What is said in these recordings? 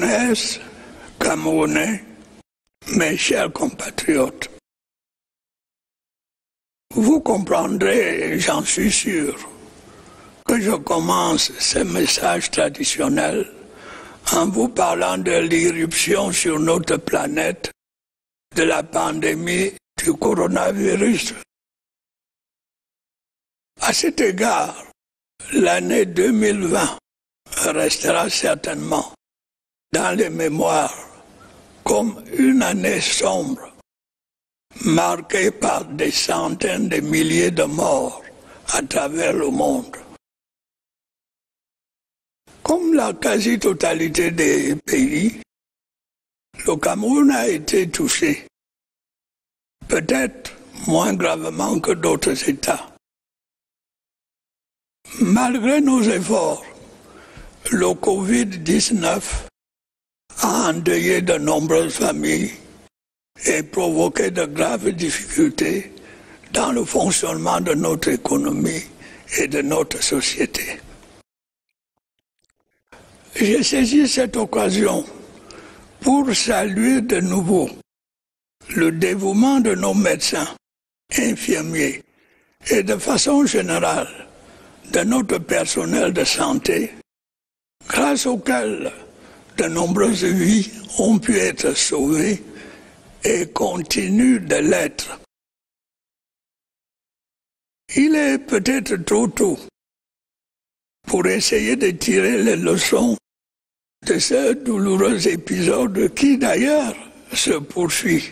Camerounaises, Camerounais, mes chers compatriotes, vous comprendrez, j'en suis sûr, que je commence ce message traditionnel en vous parlant de l'irruption sur notre planète de la pandémie du coronavirus. À cet égard, l'année 2020 restera certainement dans les mémoires comme une année sombre, marquée par des centaines de milliers de morts à travers le monde. Comme la quasi-totalité des pays, le Cameroun a été touché, peut-être moins gravement que d'autres États. Malgré nos efforts, le Covid-19 a endeuillé de nombreuses familles et provoqué de graves difficultés dans le fonctionnement de notre économie et de notre société. J'ai saisi cette occasion pour saluer de nouveau le dévouement de nos médecins, infirmiers et de façon générale de notre personnel de santé, grâce auquel de nombreuses vies ont pu être sauvées et continuent de l'être. Il est peut-être trop tôt pour essayer de tirer les leçons de ce douloureux épisode qui d'ailleurs se poursuit.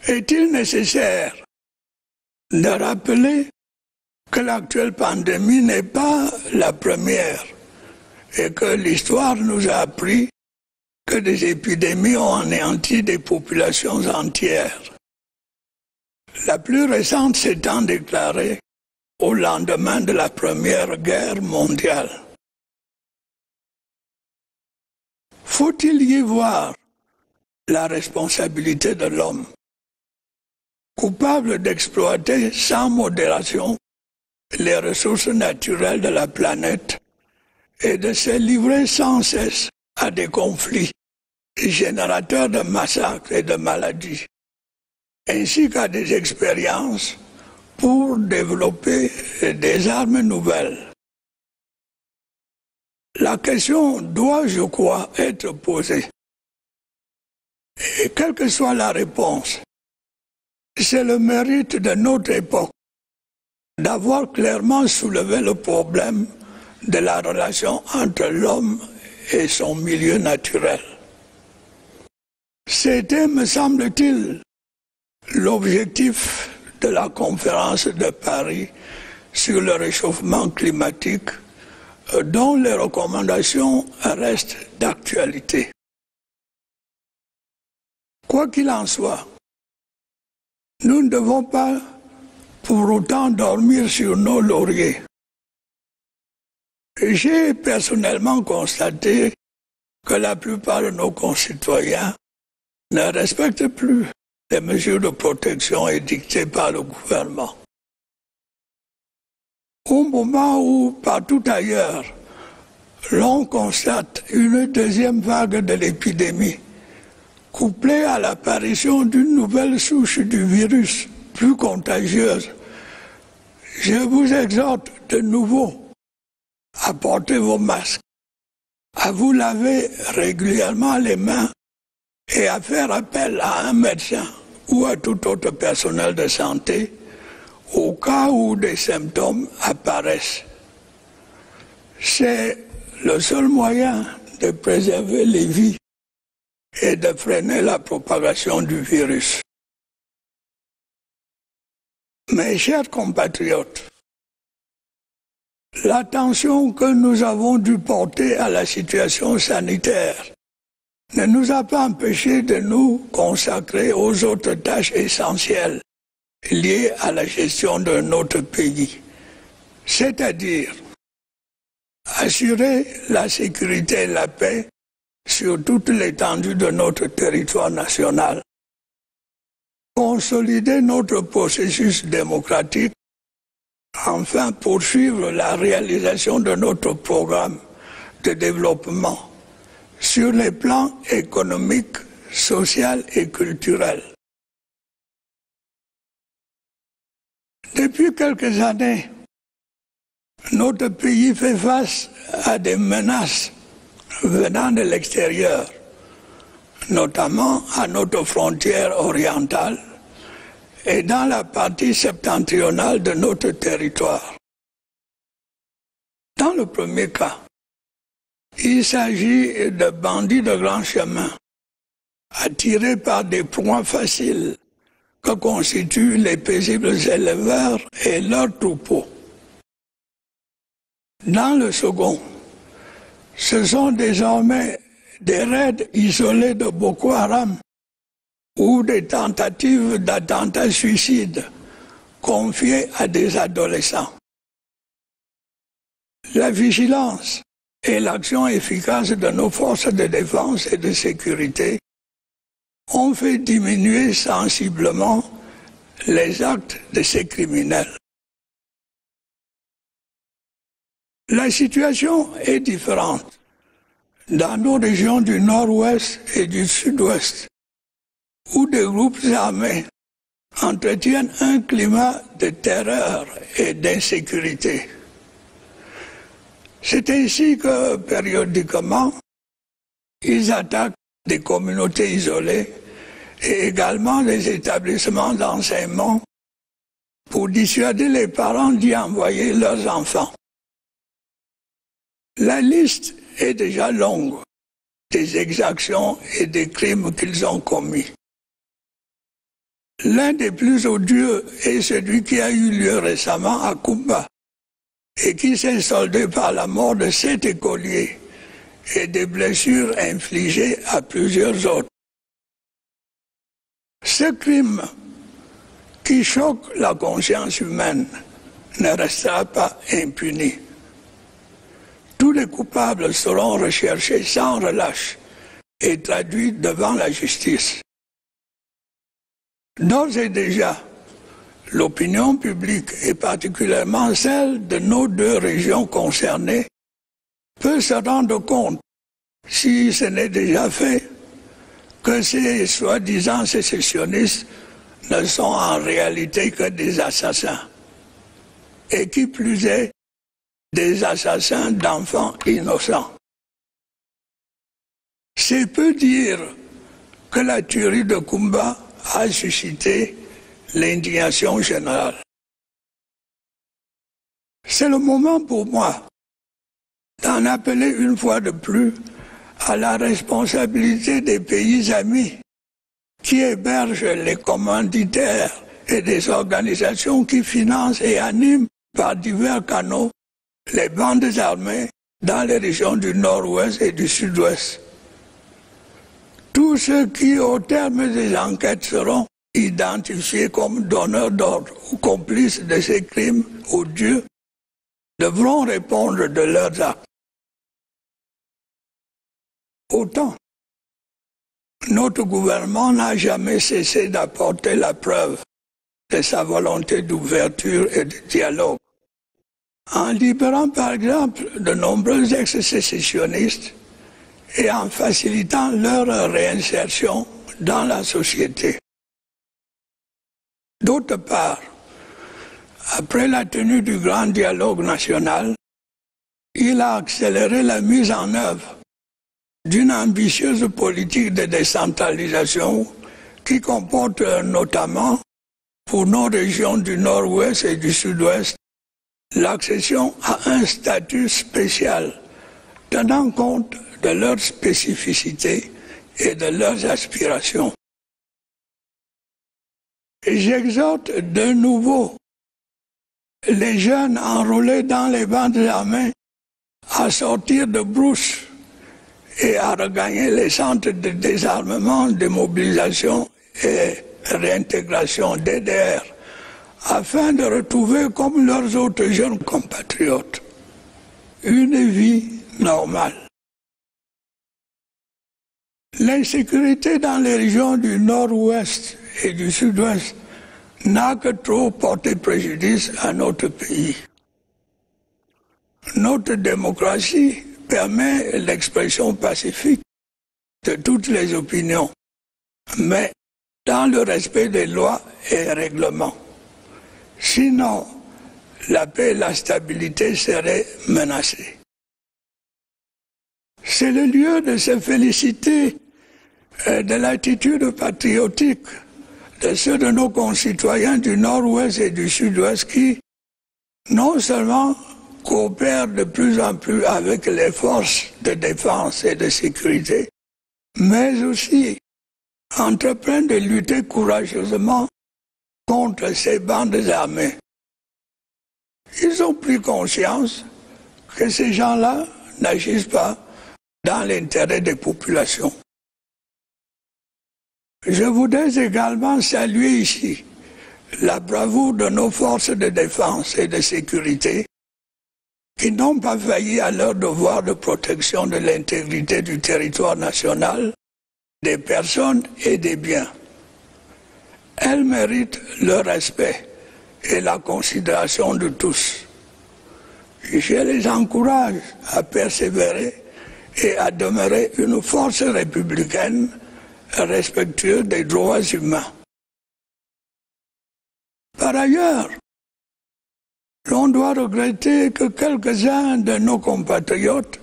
Est-il nécessaire de rappeler que l'actuelle pandémie n'est pas la première et que l'histoire nous a appris que des épidémies ont anéanti des populations entières. La plus récente s'étant déclarée au lendemain de la Première Guerre mondiale. Faut-il y voir la responsabilité de l'homme, coupable d'exploiter sans modération les ressources naturelles de la planète et de se livrer sans cesse à des conflits générateurs de massacres et de maladies, ainsi qu'à des expériences pour développer des armes nouvelles. La question doit, je crois, être posée. Et quelle que soit la réponse, c'est le mérite de notre époque d'avoir clairement soulevé le problème de la relation entre l'homme et son milieu naturel. C'était, me semble-t-il, l'objectif de la conférence de Paris sur le réchauffement climatique, dont les recommandations restent d'actualité. Quoi qu'il en soit, nous ne devons pas pour autant dormir sur nos lauriers. J'ai personnellement constaté que la plupart de nos concitoyens ne respectent plus les mesures de protection édictées par le gouvernement. Au moment où, partout ailleurs, l'on constate une deuxième vague de l'épidémie, couplée à l'apparition d'une nouvelle souche du virus plus contagieuse, je vous exhorte de nouveau à porter vos masques, à vous laver régulièrement les mains et à faire appel à un médecin ou à tout autre personnel de santé au cas où des symptômes apparaissent. C'est le seul moyen de préserver les vies et de freiner la propagation du virus. Mes chers compatriotes, l'attention que nous avons dû porter à la situation sanitaire ne nous a pas empêchés de nous consacrer aux autres tâches essentielles liées à la gestion de notre pays, c'est-à-dire assurer la sécurité et la paix sur toute l'étendue de notre territoire national, consolider notre processus démocratique, enfin poursuivre la réalisation de notre programme de développement sur les plans économiques, social et culturel. Depuis quelques années, notre pays fait face à des menaces venant de l'extérieur, notamment à notre frontière orientale et dans la partie septentrionale de notre territoire. Dans le premier cas, il s'agit de bandits de grand chemin, attirés par des proies faciles que constituent les paisibles éleveurs et leurs troupeaux. Dans le second, ce sont désormais des raids isolés de Boko Haram ou des tentatives d'attentats suicides confiées à des adolescents. La vigilance et l'action efficace de nos forces de défense et de sécurité ont fait diminuer sensiblement les actes de ces criminels. La situation est différente dans nos régions du nord-ouest et du sud-ouest, où des groupes armés entretiennent un climat de terreur et d'insécurité. C'est ainsi que, périodiquement, ils attaquent des communautés isolées et également des établissements d'enseignement pour dissuader les parents d'y envoyer leurs enfants. La liste est déjà longue des exactions et des crimes qu'ils ont commis. L'un des plus odieux est celui qui a eu lieu récemment à Kumba et qui s'est soldé par la mort de 7 écoliers et des blessures infligées à plusieurs autres. Ce crime qui choque la conscience humaine ne restera pas impuni. Tous les coupables seront recherchés sans relâche et traduits devant la justice. D'ores et déjà, l'opinion publique, et particulièrement celle de nos 2 régions concernées, peut se rendre compte, si ce n'est déjà fait, que ces soi-disant sécessionnistes ne sont en réalité que des assassins, et qui plus est, des assassins d'enfants innocents. C'est peu dire que la tuerie de Kumba a suscité l'indignation générale. C'est le moment pour moi d'en appeler une fois de plus à la responsabilité des pays amis qui hébergent les commanditaires et des organisations qui financent et animent par divers canaux les bandes armées dans les régions du nord-ouest et du sud-ouest. Tous ceux qui, au terme des enquêtes, seront identifiés comme donneurs d'ordre ou complices de ces crimes odieux devront répondre de leurs actes. Autant, notre gouvernement n'a jamais cessé d'apporter la preuve de sa volonté d'ouverture et de dialogue, en libérant par exemple de nombreux ex-sécessionnistes et en facilitant leur réinsertion dans la société. D'autre part, après la tenue du grand dialogue national, il a accéléré la mise en œuvre d'une ambitieuse politique de décentralisation qui comporte notamment, pour nos régions du nord-ouest et du sud-ouest, l'accession à un statut spécial tenant compte de leurs spécificités et de leurs aspirations. Et j'exhorte de nouveau les jeunes enrôlés dans les bandes armées à sortir de brousse et à regagner les centres de désarmement, de mobilisation et réintégration DDR, afin de retrouver, comme leurs autres jeunes compatriotes, une vie normale. L'insécurité dans les régions du nord-ouest et du sud-ouest n'a que trop porté préjudice à notre pays. Notre démocratie permet l'expression pacifique de toutes les opinions, mais dans le respect des lois et règlements. Sinon, la paix et la stabilité seraient menacées. C'est le lieu de se féliciter de l'attitude patriotique de ceux de nos concitoyens du Nord-Ouest et du Sud-Ouest qui, non seulement coopèrent de plus en plus avec les forces de défense et de sécurité, mais aussi entreprennent de lutter courageusement contre ces bandes armées. Ils ont pris conscience que ces gens-là n'agissent pas dans l'intérêt des populations. Je voudrais également saluer ici la bravoure de nos forces de défense et de sécurité qui n'ont pas failli à leur devoir de protection de l'intégrité du territoire national, des personnes et des biens. Elles méritent le respect et la considération de tous. Je les encourage à persévérer et à demeurer une force républicaine respectueuse des droits humains. Par ailleurs, l'on doit regretter que quelques-uns de nos compatriotes,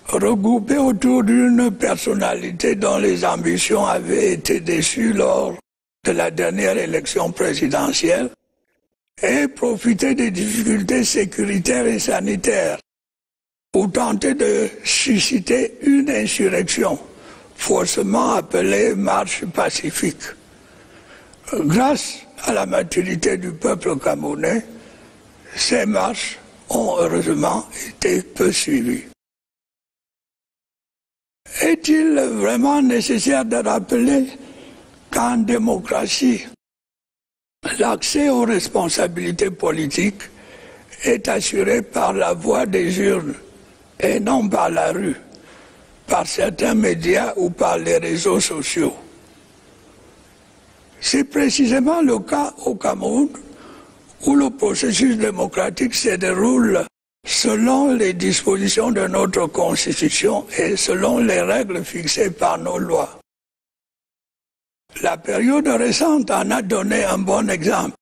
regroupés autour d'une personnalité dont les ambitions avaient été déçues lors de la dernière élection présidentielle, aient profité des difficultés sécuritaires et sanitaires pour tenter de susciter une insurrection, faussement appelée marche pacifique. Grâce à la maturité du peuple camerounais, ces marches ont heureusement été peu suivies. Est-il vraiment nécessaire de rappeler qu'en démocratie, l'accès aux responsabilités politiques est assuré par la voie des urnes et non par la rue, par certains médias ou par les réseaux sociaux? C'est précisément le cas au Cameroun, où le processus démocratique se déroule selon les dispositions de notre Constitution et selon les règles fixées par nos lois. La période récente en a donné un bon exemple.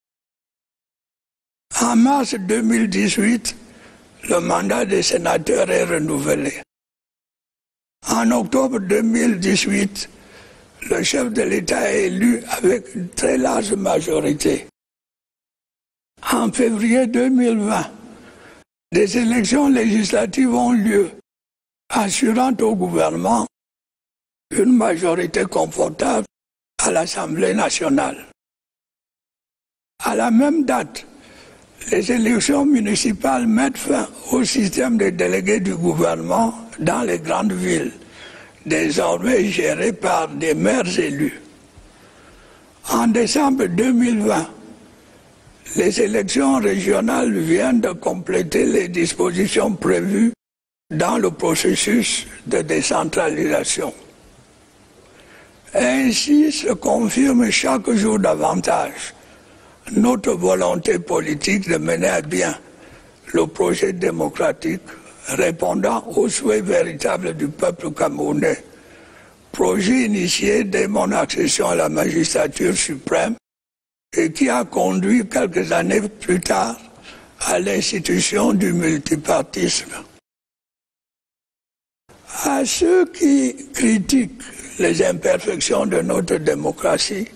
En mars 2018, le mandat des sénateurs est renouvelé. En octobre 2018, le chef de l'État est élu avec une très large majorité. En février 2020, des élections législatives ont lieu, assurant au gouvernement une majorité confortable à l'Assemblée nationale. À la même date, les élections municipales mettent fin au système des délégués du gouvernement dans les grandes villes, désormais gérées par des maires élus. En décembre 2020, les élections régionales viennent de compléter les dispositions prévues dans le processus de décentralisation. Ainsi se confirme chaque jour davantage notre volonté politique de mener à bien le projet démocratique répondant aux souhaits véritables du peuple camerounais, projet initié dès mon accession à la magistrature suprême et qui a conduit quelques années plus tard à l'institution du multipartisme. À ceux qui critiquent les imperfections de notre démocratie,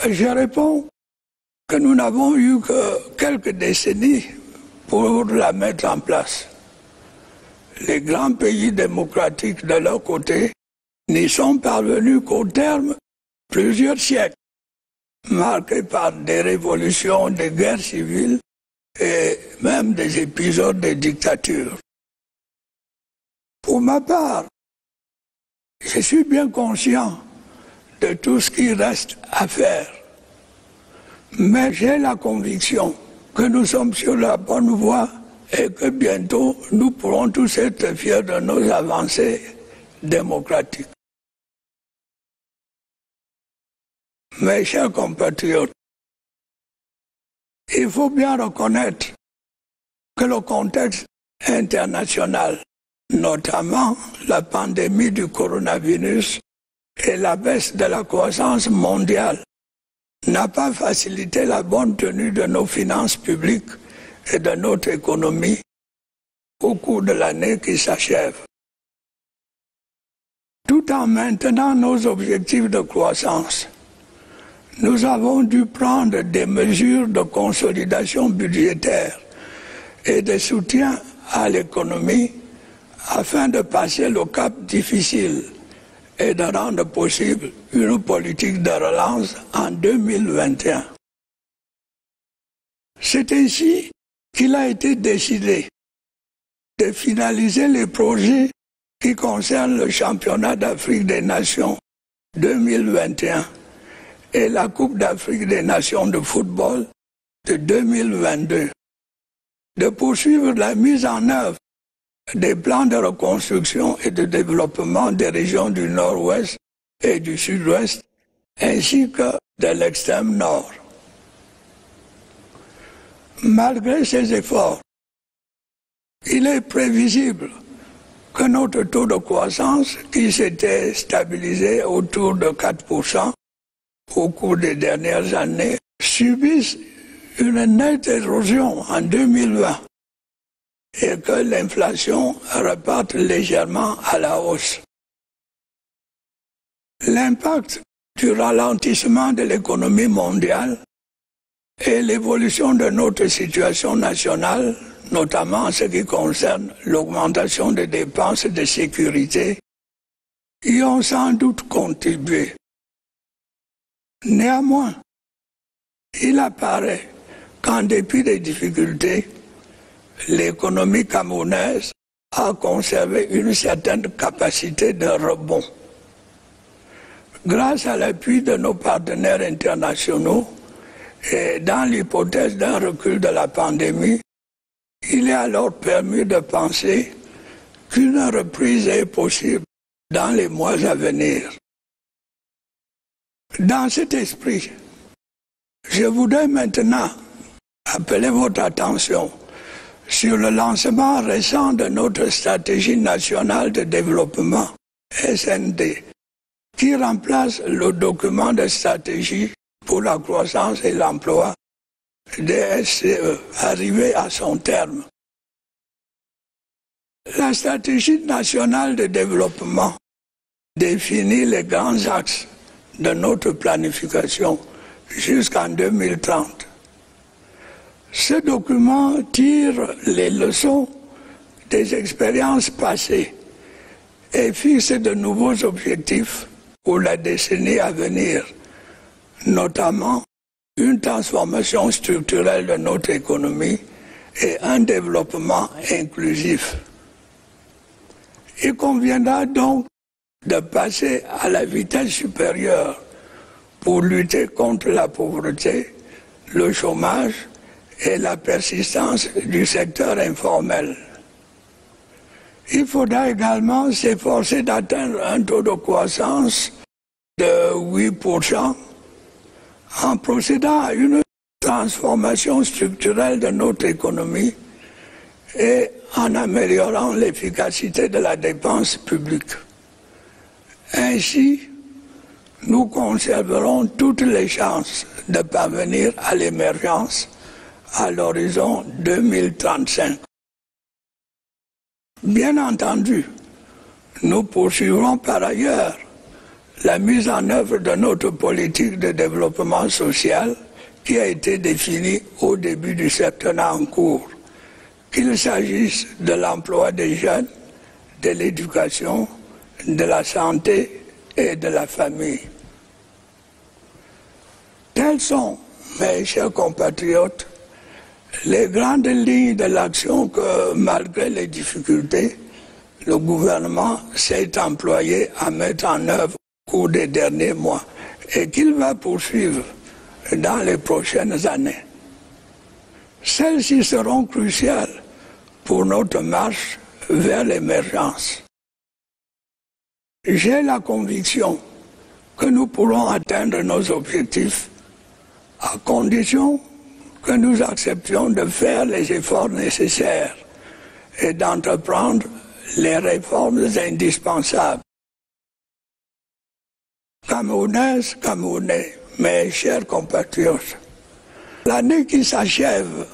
je réponds que nous n'avons eu que quelques décennies pour la mettre en place. Les grands pays démocratiques de leur côté n'y sont parvenus qu'au terme plusieurs siècles, marqués par des révolutions, des guerres civiles et même des épisodes de dictature. Pour ma part, je suis bien conscient de tout ce qui reste à faire, mais j'ai la conviction que nous sommes sur la bonne voie et que bientôt nous pourrons tous être fiers de nos avancées démocratiques. Mes chers compatriotes, il faut bien reconnaître que le contexte international notamment la pandémie du coronavirus et la baisse de la croissance mondiale, n'a pas facilité la bonne tenue de nos finances publiques et de notre économie au cours de l'année qui s'achève. Tout en maintenant nos objectifs de croissance, nous avons dû prendre des mesures de consolidation budgétaire et de soutien à l'économie afin de passer le cap difficile et de rendre possible une politique de relance en 2021. C'est ainsi qu'il a été décidé de finaliser les projets qui concernent le championnat d'Afrique des Nations 2021 et la Coupe d'Afrique des Nations de football de 2022, de poursuivre la mise en œuvre des plans de reconstruction et de développement des régions du Nord-Ouest et du Sud-Ouest, ainsi que de l'extrême Nord. Malgré ces efforts, il est prévisible que notre taux de croissance, qui s'était stabilisé autour de 4% au cours des dernières années, subisse une nette érosion en 2020 et que l'inflation reparte légèrement à la hausse. L'impact du ralentissement de l'économie mondiale et l'évolution de notre situation nationale, notamment en ce qui concerne l'augmentation des dépenses de sécurité, y ont sans doute contribué. Néanmoins, il apparaît qu'en dépit des difficultés, l'économie camerounaise a conservé une certaine capacité de rebond. Grâce à l'appui de nos partenaires internationaux et dans l'hypothèse d'un recul de la pandémie, il est alors permis de penser qu'une reprise est possible dans les mois à venir. Dans cet esprit, je voudrais maintenant appeler votre attention sur le lancement récent de notre stratégie nationale de développement, SND, qui remplace le document de stratégie pour la croissance et l'emploi, DSCE, arrivé à son terme. La stratégie nationale de développement définit les grands axes de notre planification jusqu'en 2030. Ce document tire les leçons des expériences passées et fixe de nouveaux objectifs pour la décennie à venir, notamment une transformation structurelle de notre économie et un développement inclusif. Il conviendra donc de passer à la vitesse supérieure pour lutter contre la pauvreté, le chômage et la persistance du secteur informel. Il faudra également s'efforcer d'atteindre un taux de croissance de 8% en procédant à une transformation structurelle de notre économie et en améliorant l'efficacité de la dépense publique. Ainsi, nous conserverons toutes les chances de parvenir à l'émergence à l'horizon 2035. Bien entendu, nous poursuivrons par ailleurs la mise en œuvre de notre politique de développement social qui a été définie au début du septennat en cours, qu'il s'agisse de l'emploi des jeunes, de l'éducation, de la santé et de la famille. Telles sont, mes chers compatriotes, les grandes lignes de l'action que, malgré les difficultés, le gouvernement s'est employé à mettre en œuvre au cours des derniers mois et qu'il va poursuivre dans les prochaines années. Celles-ci seront cruciales pour notre marche vers l'émergence. J'ai la conviction que nous pourrons atteindre nos objectifs à condition que nous acceptions de faire les efforts nécessaires et d'entreprendre les réformes indispensables. Camerounaises, Camerounais, mes chers compatriotes, l'année qui s'achève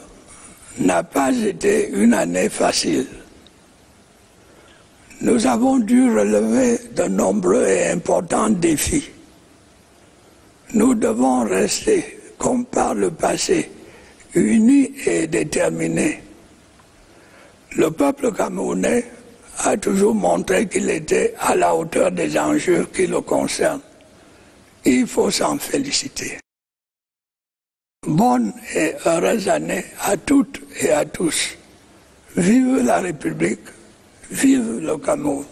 n'a pas été une année facile. Nous avons dû relever de nombreux et importants défis. Nous devons rester, comme par le passé, unis et déterminés. Le peuple camerounais a toujours montré qu'il était à la hauteur des enjeux qui le concernent. Il faut s'en féliciter. Bonne et heureuse année à toutes et à tous. Vive la République, vive le Cameroun.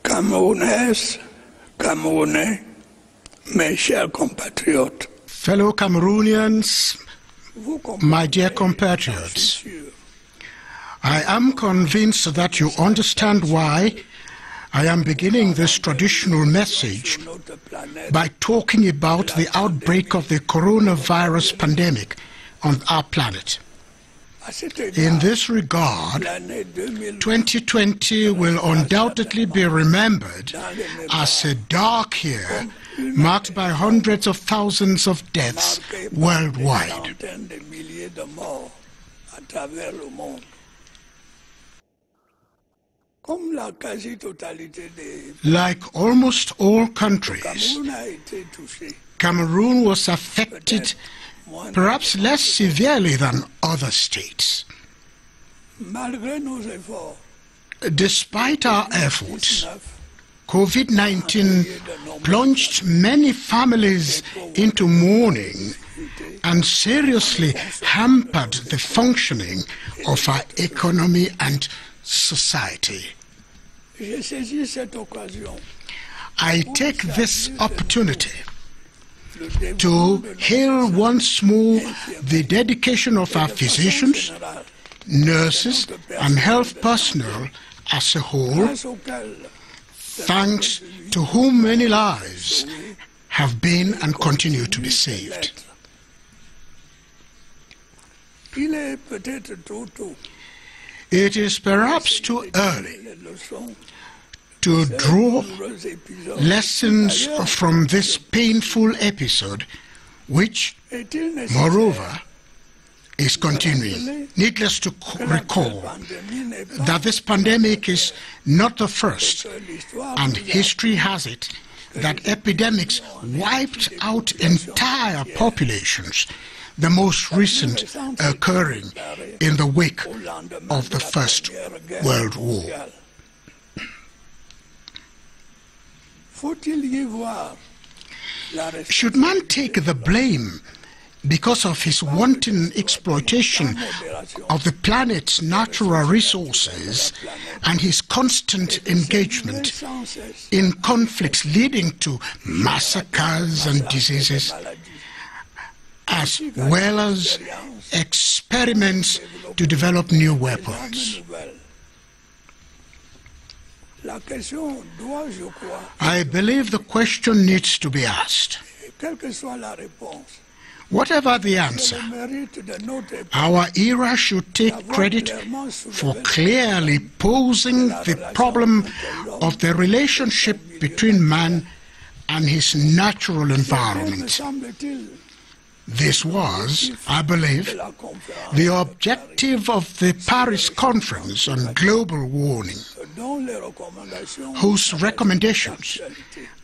Camerounaises, Camerounais, mes chers compatriotes. Fellow Cameroonians, my dear compatriots, I am convinced that you understand why I am beginning this traditional message by talking about the outbreak of the coronavirus pandemic on our planet. In this regard, 2020 will undoubtedly be remembered as a dark year marked by hundreds of thousands of deaths worldwide. Like almost all countries, Cameroon was affected perhaps less severely than other states. Despite our efforts, COVID-19 plunged many families into mourning and seriously hampered the functioning of our economy and society. I take this opportunity to hail once more the dedication of our physicians, nurses, and health personnel as a whole, thanks to whom many lives have been and continue to be saved. It is perhaps too early to draw lessons from this painful episode, which, moreover, is continuing. Needless to recall that this pandemic is not the first, and history has it that epidemics wiped out entire populations, the most recent occurring in the wake of the First World War. Should man take the blame because of his wanton exploitation of the planet's natural resources and his constant engagement in conflicts leading to massacres and diseases, as well as experiments to develop new weapons? I believe the question needs to be asked. Whatever the answer, our era should take credit for clearly posing the problem of the relationship between man and his natural environment. This was, I believe, the objective of the Paris Conference on Global Warming, whose recommendations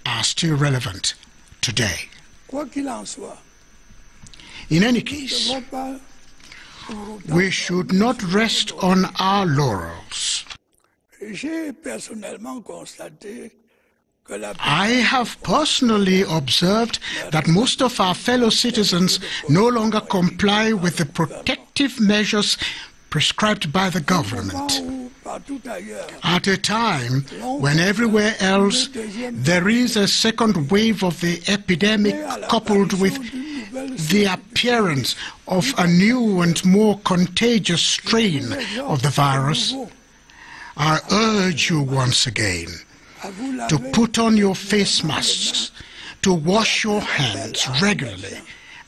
are still relevant today. In any case, we should not rest on our laurels. I have personally observed that most of our fellow citizens no longer comply with the protective measures prescribed by the government. At a time when everywhere else there is a second wave of the epidemic coupled with the appearance of a new and more contagious strain of the virus, I urge you once again to put on your face masks, to wash your hands regularly,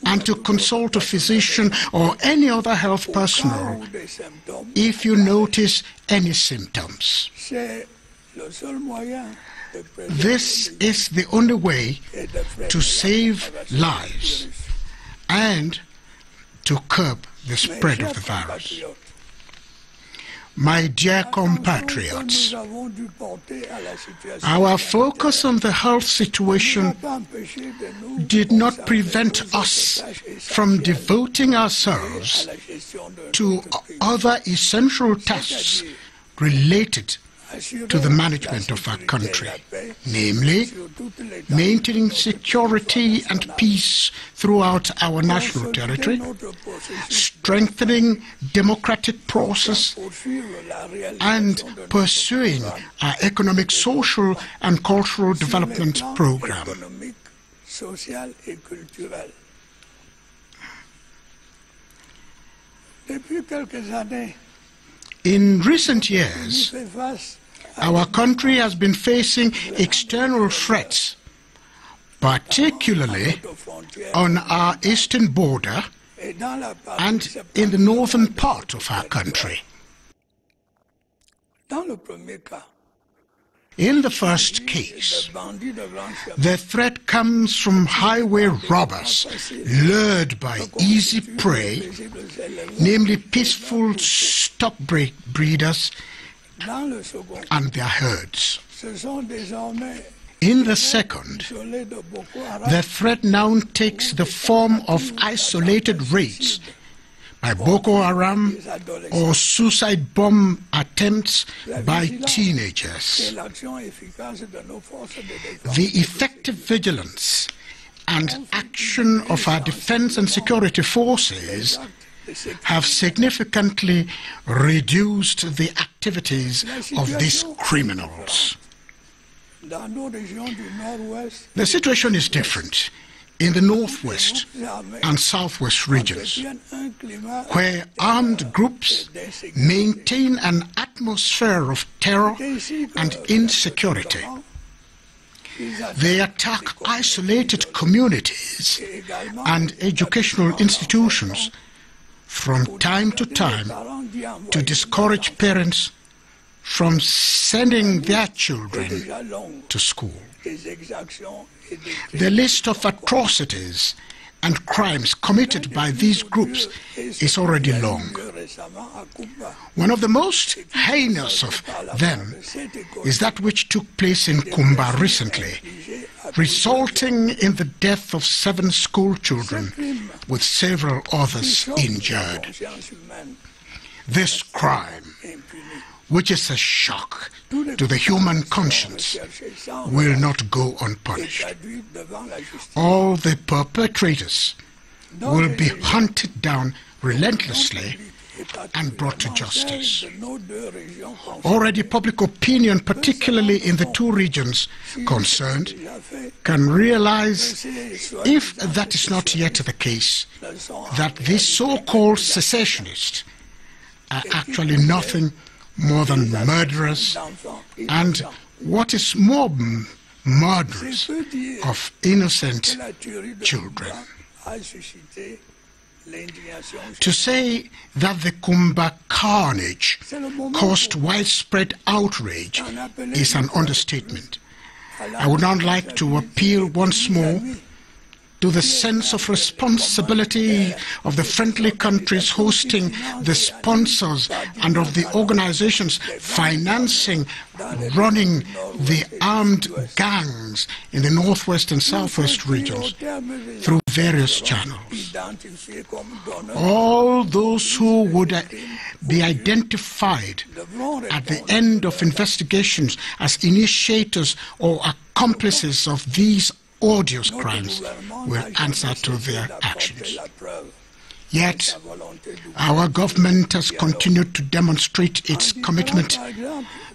and to consult a physician or any other health personnel if you notice any symptoms. This is the only way to save lives and to curb the spread of the virus. My dear compatriots, our focus on the health situation did not prevent us from devoting ourselves to other essential tasks related to the management of our country, namely maintaining security and peace throughout our national territory, strengthening democratic process, and pursuing our economic, social, and cultural development program. In recent years, our country has been facing external threats, particularly on our eastern border and in the northern part of our country. In the first case, the threat comes from highway robbers lured by easy prey, namely peaceful stock breeders and their herds. In the second, the threat now takes the form of isolated raids by Boko Haram or suicide bomb attempts by teenagers. The effective vigilance and action of our defense and security forces have significantly reduced the activities of these criminals. The situation is different in the northwest and southwest regions, where armed groups maintain an atmosphere of terror and insecurity. They attack isolated communities and educational institutions from time to time to discourage parents from sending their children to school. The list of atrocities and crimes committed by these groups is already long. One of the most heinous of them is that which took place in Kumba recently, resulting in the death of 7 school children with several others injured. This crime, which is a shock to the human conscience, will not go unpunished. All the perpetrators will be hunted down relentlessly and brought to justice. Already public opinion, particularly in the 2 regions concerned, can realize, if that is not yet the case, that these so-called secessionists are actually nothing more than murderers, and what is more murderous, of innocent children. To say that the Kumba carnage caused widespread outrage is an understatement. I would now like to appeal once more to the sense of responsibility of the friendly countries hosting the sponsors and of the organizations financing, running the armed gangs in the northwest and southwest regions through various channels. All those who would be identified at the end of investigations as initiators or accomplices of these odious crimes will answer to their actions. Yet, our government has continued to demonstrate its commitment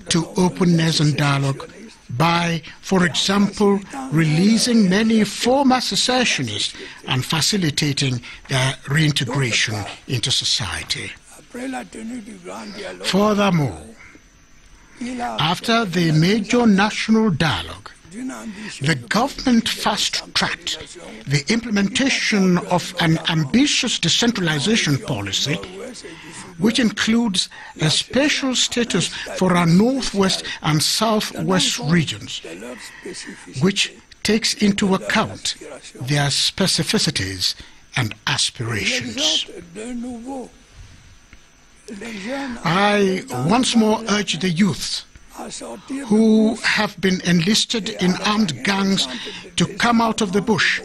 to openness and dialogue by, for example, releasing many former secessionists and facilitating their reintegration into society. Furthermore, after the major national dialogue, the government fast-tracked the implementation of an ambitious decentralization policy, which includes a special status for our northwest and southwest regions, which takes into account their specificities and aspirations. I once more urge the youth who have been enlisted in armed gangs to come out of the bush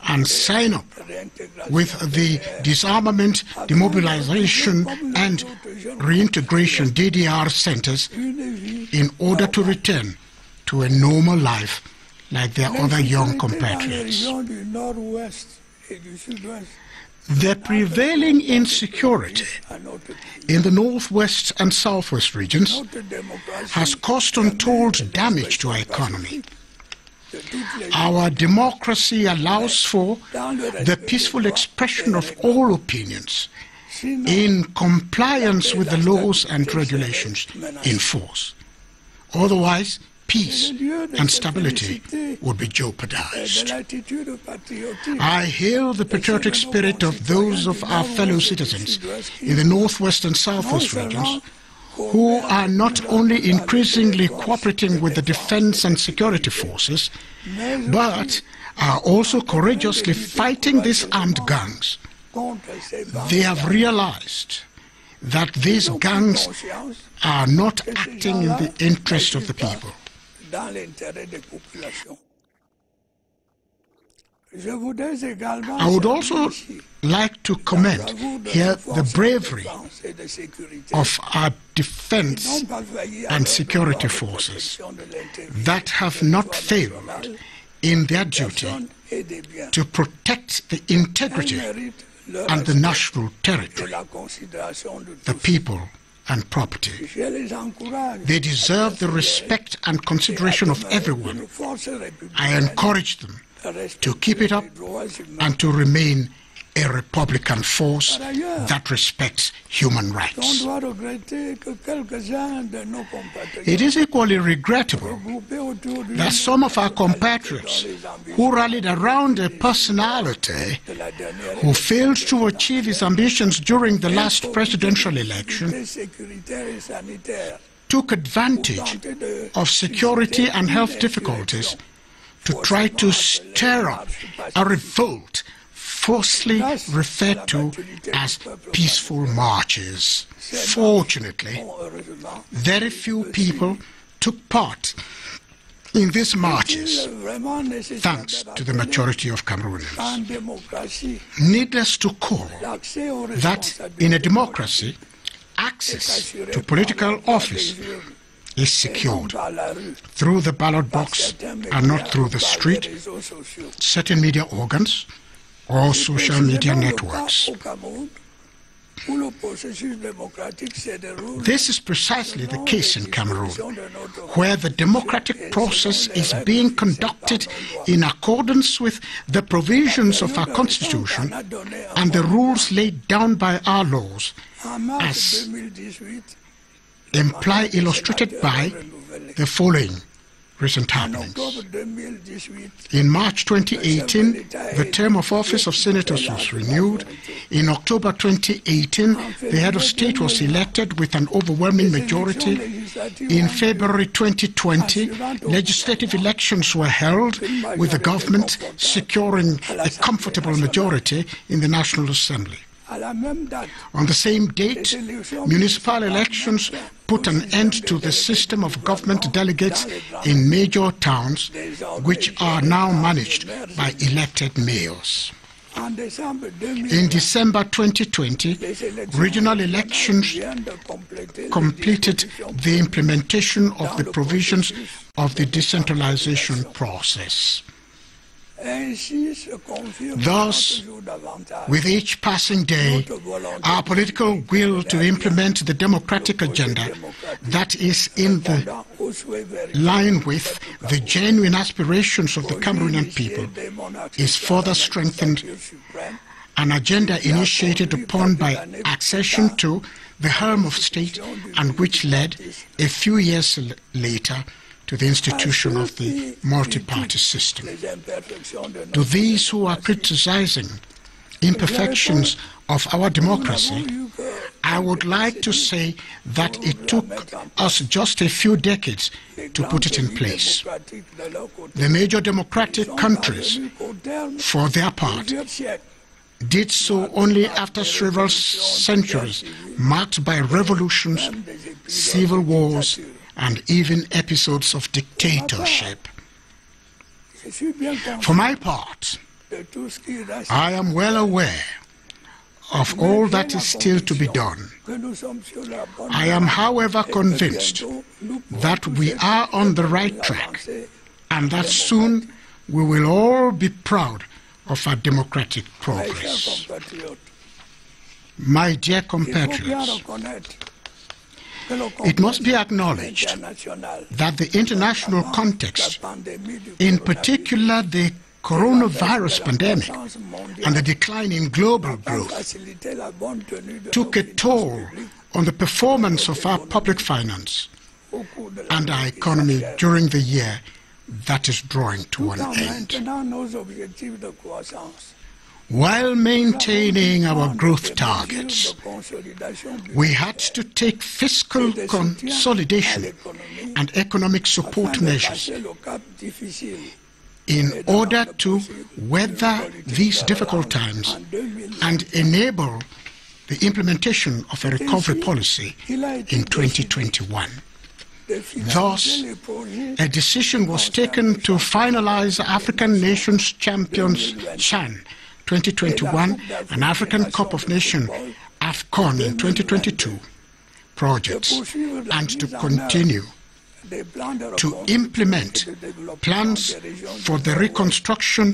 and sign up with the disarmament, demobilization and reintegration DDR centers in order to return to a normal life like their other young compatriots. The prevailing insecurity in the northwest and southwest regions has caused untold damage to our economy. Our democracy allows for the peaceful expression of all opinions in compliance with the laws and regulations in force. Otherwise, peace and stability would be jeopardized. I hail the patriotic spirit of those of our fellow citizens in the northwest and southwest regions who are not only increasingly cooperating with the defense and security forces, but are also courageously fighting these armed gangs. They have realized that these gangs are not acting in the interest of the people. I would also like to commend here the bravery of our defense and security forces that have not failed in their duty to protect the integrity and the national territory, the people and property. They deserve the respect and consideration of everyone. I encourage them to keep it up and to remain a Republican force that respects human rights. It is equally regrettable that some of our compatriots who rallied around a personality who failed to achieve his ambitions during the last presidential election took advantage of security and health difficulties to try to stir up a revolt falsely referred to as peaceful marches. Fortunately, very few people took part in these marches, thanks to the majority of Cameroonians. Needless to call that in a democracy, access to political office is secured through the ballot box and not through the street, certain media organs, or social media networks. This is precisely the case in Cameroon, where the democratic process is being conducted in accordance with the provisions of our constitution and the rules laid down by our laws, as illustrated by the following recent happenings. In March 2018, the term of office of senators was renewed. In October 2018, the head of state was elected with an overwhelming majority. In February 2020, legislative elections were held, with the government securing a comfortable majority in the National Assembly. On the same date, municipal elections put an end to the system of government delegates in major towns, which are now managed by elected mayors. In December 2020, regional elections completed the implementation of the provisions of the decentralization process. Thus, with each passing day, our political will to implement the democratic agenda that is in the line with the genuine aspirations of the Cameroonian people is further strengthened, an agenda initiated upon by accession to the helm of state and which led a few years later to the institution of the multi-party system. To these who are criticizing imperfections of our democracy, I would like to say that it took us just a few decades to put it in place. The major democratic countries, for their part, did so only after several centuries marked by revolutions, civil wars, and even episodes of dictatorship. For my part, I am well aware of all that is still to be done. I am, however, convinced that we are on the right track and that soon we will all be proud of our democratic progress. My dear compatriots, it must be acknowledged that the international context, in particular the coronavirus pandemic and the decline in global growth, took a toll on the performance of our public finance and our economy during the year that is drawing to an end. While maintaining our growth targets, we had to take fiscal consolidation and economic support measures in order to weather these difficult times and enable the implementation of a recovery policy in 2021. Thus, a decision was taken to finalize African Nations Champions CHAN 2021 and African Cup of Nations AFCON in 2022 projects, and to continue to implement plans for the reconstruction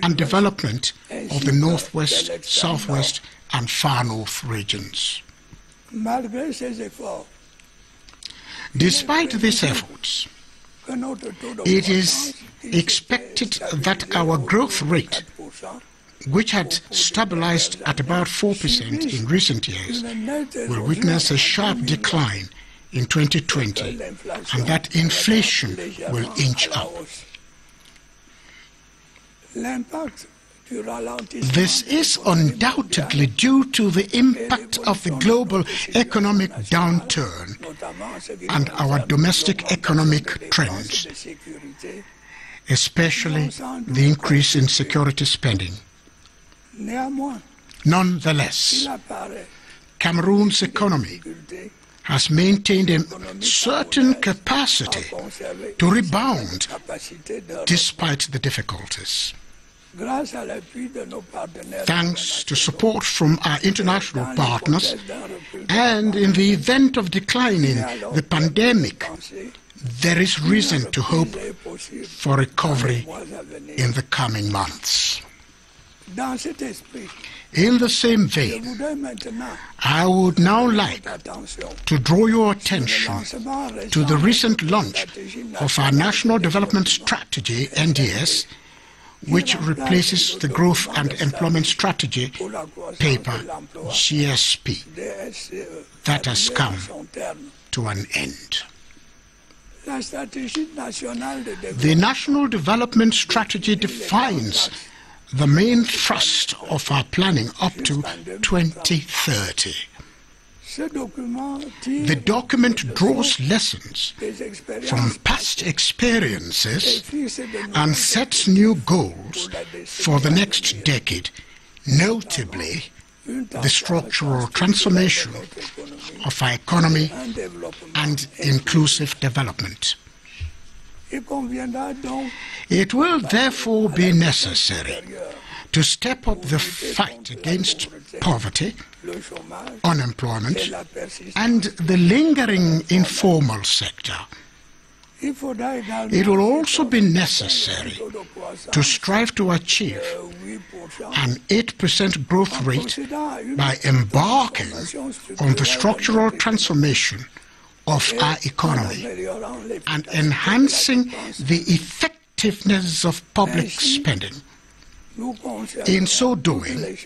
and development of the Northwest, Southwest, and Far North regions. Despite these efforts, it is expected that our growth rate, which had stabilized at about 4% in recent years, will witness a sharp decline in 2020, and that inflation will inch up. This is undoubtedly due to the impact of the global economic downturn and our domestic economic trends, especially the increase in security spending. Nonetheless, Cameroon's economy has maintained a certain capacity to rebound despite the difficulties. Thanks to support from our international partners, and in the event of decline in the pandemic, there is reason to hope for recovery in the coming months. In the same vein, I would now like to draw your attention to the recent launch of our National Development Strategy, NDS, which replaces the Growth and Employment Strategy paper, GSP, that has come to an end. The National Development Strategy defines the main thrust of our planning up to 2030. The document draws lessons from past experiences and sets new goals for the next decade, notably the structural transformation of our economy and inclusive development. It will therefore be necessary to step up the fight against poverty, unemployment, and the lingering informal sector. It will also be necessary to strive to achieve an 8% growth rate by embarking on the structural transformation of our economy and enhancing the effectiveness of public spending. In so doing,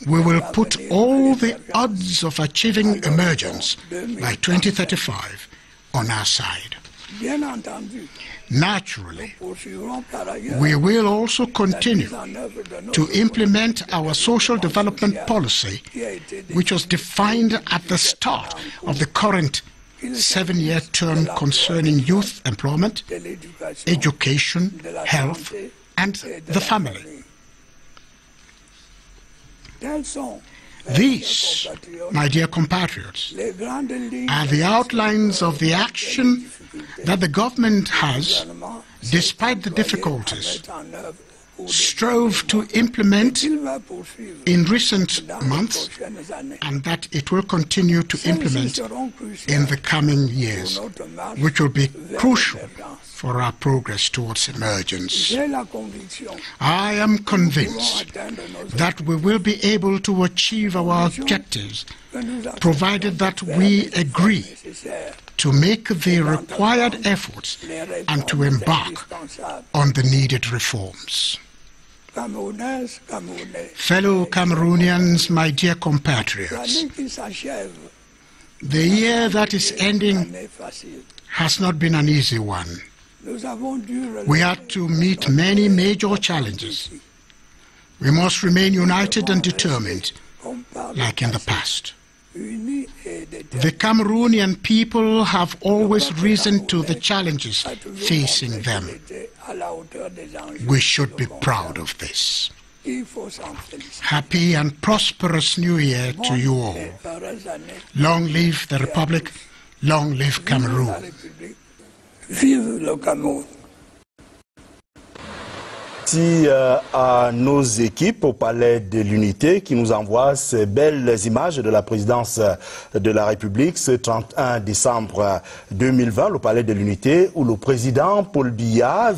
we will put all the odds of achieving emergence by 2035 on our side. Naturally, we will also continue to implement our social development policy, which was defined at the start of the current 7-year term concerning youth employment, education, health, and the family. These, my dear compatriots, are the outlines of the action that the government has, despite the difficulties, strove to implement in recent months, and that it will continue to implement in the coming years, which will be crucial for our progress towards emergence. I am convinced that we will be able to achieve our objectives, provided that we agree to make the required efforts and to embark on the needed reforms. Fellow Cameroonians, my dear compatriots, the year that is ending has not been an easy one. We had to meet many major challenges. We must remain united and determined, like in the past. The Cameroonian people have always risen to the challenges facing them. We should be proud of this. Happy and prosperous New Year to you all. Long live the Republic, long live Cameroon. Vive le Cameroun. Merci à nos équipes au Palais de l'Unité qui nous envoient ces belles images de la présidence de la République ce 31 décembre 2020, le Palais de l'Unité où le président Biya